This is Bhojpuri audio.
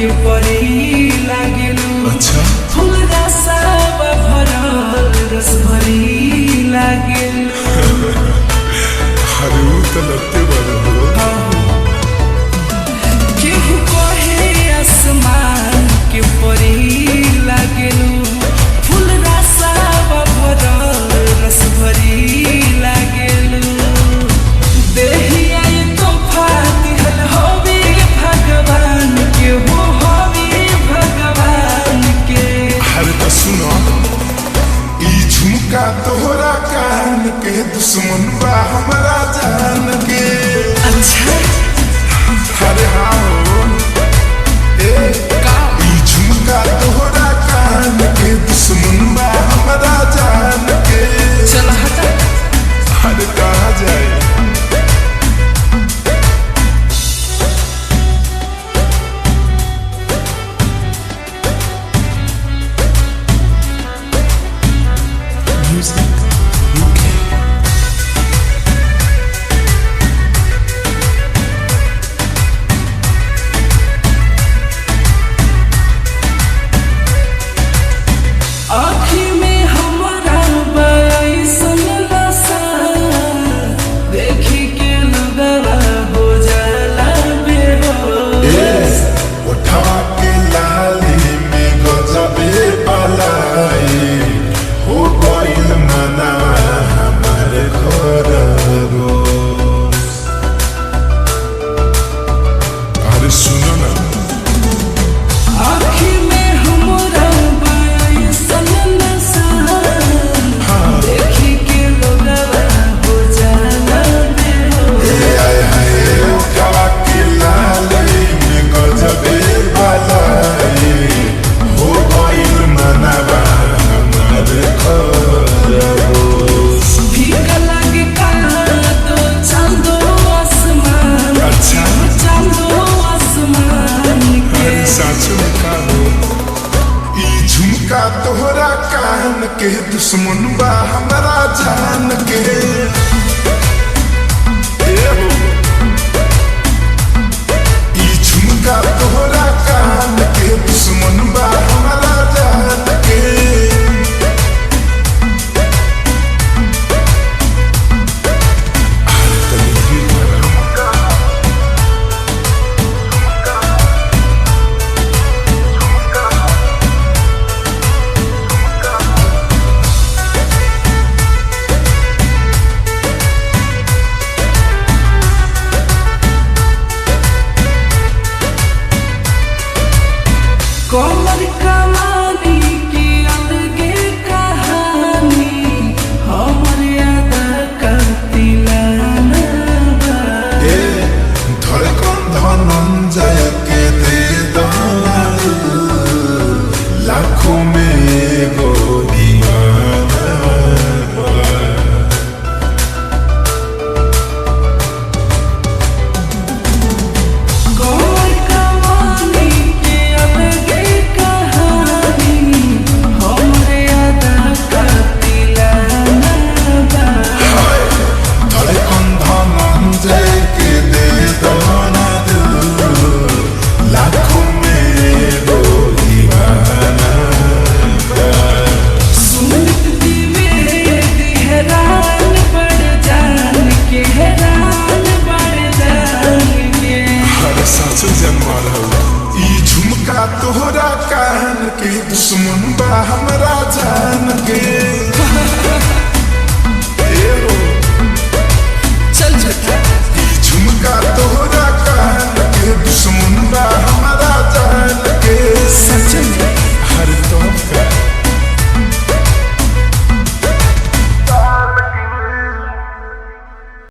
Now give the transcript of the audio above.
के परी लागेलू। अच्छा फूल रसा भरल रस भरी लागेलू। अरे वो तो लगते बड़ो केहू कहे आसमान के परी लागेलू। फूल रसा भरल रस भरी लागेलू। देहिया तोहफा दिहल हवे भगवान के, हो हवे भगवान के। अरे तो सुनो ई झुमका तोहरा कान के दुश्मन बा हमरा जान के। अच्छा अरे हाँ हो ए ई झुमका तोहरा कान के दुश्मन बा हमरा जान के। चल हटा। अरे कहाँ जाए आँखी में हमारा बयासन नशा, देखी के लगवा हो जाला बेहोश। उठा के लाली में गजबे पलाई हो गइल मना हमारे घर रोज। अरे सुनो ना आँखी में हमारा बयासन नशा, देखी के लगवा हो जाला बेहोश। आय हाय उठा के लाली में गजबे पलाई हो गइल मना हमारे घर रोज। भीख लगे कहाँ तो चांदो आसमान। अच्छा चांदो आसमान के। सच में कहो ई झुमका तोहरा कान के दुश्मन बा हमरा जान के।